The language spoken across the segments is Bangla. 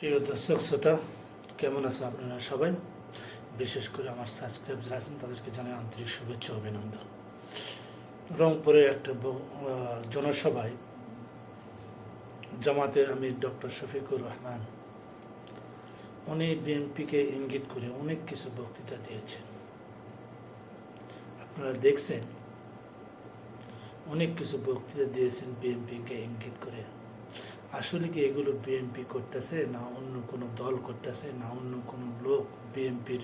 প্রিয় দর্শক শ্রোতা, কেমন আছেন আপনারা সবাই? বিশেষ করে আমার সাবস্ক্রাইব যারা আছেন তাদেরকে জানাই আন্তরিক শুভেচ্ছা ও অভিনন্দন। রংপুরে একটা জনসভায় জামাতের আমির ডক্টর শফিকুর রহমান উনি বিএনপিকে ইঙ্গিত করে অনেক কিছু বক্তৃতা দিয়েছেন। আপনারা দেখছেন, অনেক কিছু বক্তৃতা দিয়েছেন বিএনপিকে ইঙ্গিত করে। আসলে কি এগুলো বিএনপি করতেছে, না অন্য কোনো দল করতেছে, না অন্য কোনো লোক বিএনপির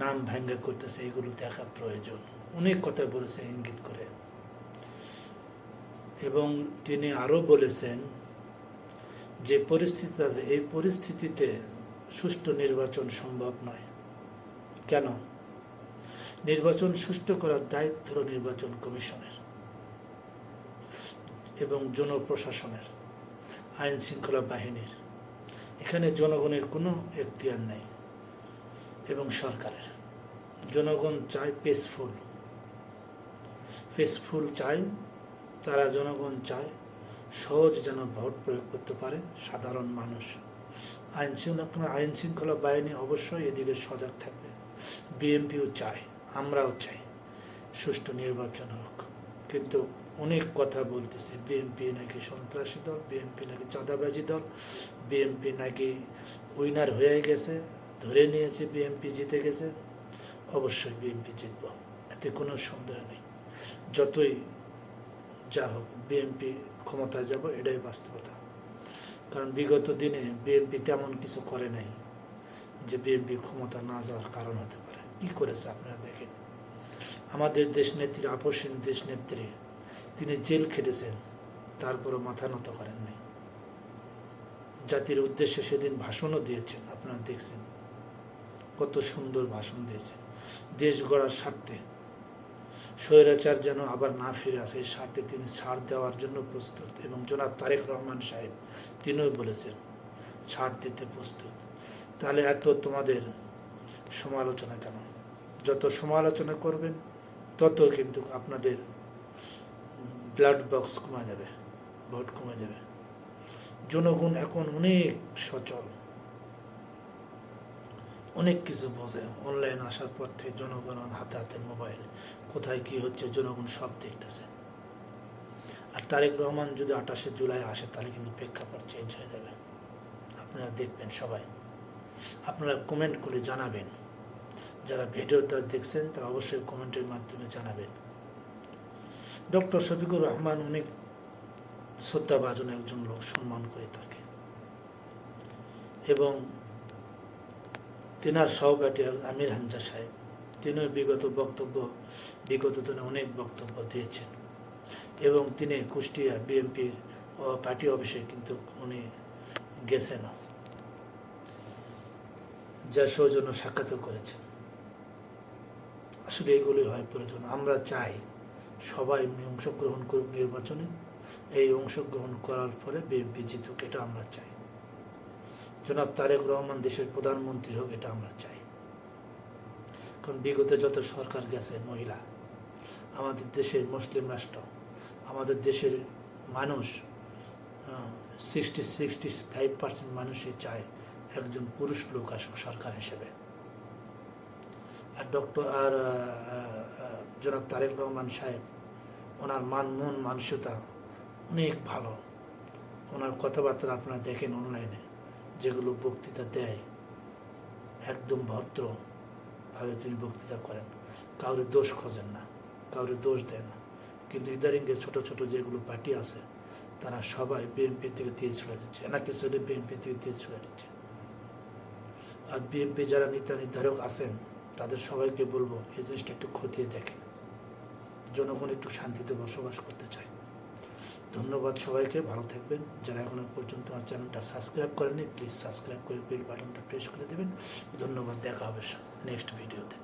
নাম ভাঙ্গা করতেছে? এগুলো দেখা প্রয়োজন। অনেক কথা বলেছে ইঙ্গিত করে, এবং তিনি আরও বলেছেন যে পরিস্থিতি আছে, এই পরিস্থিতিতে সুষ্ঠু নির্বাচন সম্ভব নয়। কেন? নির্বাচন সুষ্ঠু করার দায়িত্ব হল নির্বাচন কমিশনের এবং জনপ্রশাসনের, আইন শৃঙ্খলা বাহিনীর। এখানে জনগণের কোনো এখতিয়ার নেই এবং সরকারের। জনগণ চায় পেসফুল চায়, তারা জনগণ চায় সহজ যেন ভোট প্রয়োগ করতে পারে সাধারণ মানুষ। আইন শৃঙ্খলা বাহিনী অবশ্যই এদিকে সজাগ থাকবে। বিএনপিও চায়, আমরাও চাই সুষ্ঠু নির্বাচন হোক, কিন্তু অনেক কথা বলতেছে বিএনপি নাকি সন্ত্রাসী দল, বিএনপি নাকি চাঁদাবাজি দল, বিএনপি নাকি উইনার হয়ে গেছে, ধরে নিয়েছে বিএনপি জিতে গেছে। অবশ্যই বিএনপি জিতব, এতে কোনো সন্দেহ নেই। যতই যা হোক বিএনপি ক্ষমতায় যাব, এটাই বাস্তবতা। কারণ বিগত দিনে বিএনপি তেমন কিছু করে নাই যে বিএনপি ক্ষমতা না যাওয়ার কারণ হতে পারে। কি করেছে আপনারা দেখেন। আমাদের দেশনেত্রী, আপসহীন দেশনেত্রী, তিনি জেল খেটেছেন, তারপরও মাথা নত করেন নাই। জাতির উদ্দেশ্যে সেদিন ভাষণও দিয়েছেন, আপনারা দেখছেন কত সুন্দর ভাষণ দিয়েছেন। দেশ গড়ার স্বার্থে, স্বৈরাচার যেন আবার না ফিরে আসে, এই স্বার্থে তিনি ছাড় দেওয়ার জন্য প্রস্তুত। এবং জনাব তারেক রহমান সাহেব তিনিও বলেছেন ছাড় দিতে প্রস্তুত। তাহলে এত তোমাদের সমালোচনা কেন? যত সমালোচনা করবেন তত কিন্তু আপনাদের ব্লাড বক্স কমে যাবে, ভোট কমে যাবে। জনগণ এখন অনেক সচল, অনেক কিছু বোঝে। অনলাইন আসার পর থেকে জনগণ হাতে হাতে মোবাইল, কোথায় কি হচ্ছে জনগণ সব দেখতেছে। আর তারেক রহমান যদি 28শে জুলাই আসে, তাহলে কিন্তু প্রেক্ষাপট চেঞ্জ হয়ে যাবে। আপনারা দেখবেন সবাই। আপনারা কমেন্ট করে জানাবেন, যারা ভিডিওটা দেখছেন তারা অবশ্যই কমেন্টের মাধ্যমে জানাবেন। ডক্টর শফিকুর রহমান অনেক শ্রদ্ধাভাজন একজন লোক, সম্মান করে তাকে। এবং তেনার সহপাঠী আমির হামজা সাহেব, তিনিও বিগত দিনে অনেক বক্তব্য দিয়েছেন। এবং তিনি কুষ্টিয়া বিএনপির পার্টি অফিসে কিন্তু উনি গেছেন, যা সৌজন্য সাক্ষাৎ করেছেন। আসলে এগুলি হয় প্রয়োজন। আমরা চাই সবাই অংশগ্রহণ করুক নির্বাচনে। এই অংশগ্রহণ করার ফলে বিএনপি জিতুক, এটা আমরা চাই। জনাব তারেক রহমান দেশের প্রধানমন্ত্রী হোক, এটা আমরা চাই। কারণ বিগত যত সরকার গেছে মহিলা, আমাদের দেশের মুসলিম রাষ্ট্র, আমাদের দেশের মানুষ 65% মানুষই চায় একজন পুরুষ লোক আসুক সরকার হিসেবে। আর জনাব তারেক রহমান সাহেব, ওনার মন মানসিকতা অনেক ভালো। ওনার কথাবার্তা আপনারা দেখেন অনলাইনে, যেগুলো বক্তৃতা দেয়, একদম ভদ্রভাবে তিনি বক্তৃতা করেন। কাউরে দোষ খোঁজেন না, কাউরে দোষ দেয় না। কিন্তু ইদারিংয়ে ছোটো ছোটো যেগুলো পার্টি আছে, তারা সবাই বিএনপি থেকে তীর ছুড়ে দিচ্ছে, এনাকে চলে বিএনপি থেকে তীর ছুড়ে দিচ্ছে। আর বিএনপি যারা নেতা নির্ধারক আছেন, তাদের সবাইকে বলবো এই জিনিসটা একটু খতিয়ে দেখেন। জনগণ একটু শান্তিতে বসবাস করতে চায়। ধন্যবাদ সবাইকে, ভালো থাকবেন। যারা এখনো পর্যন্ত আমার চ্যানেলটা সাবস্ক্রাইব করেনি, প্লিজ সাবস্ক্রাইব করে বেল বাটনটা প্রেস করে দেবেন। ধন্যবাদ, দেখা হবে নেক্সট ভিডিওতে।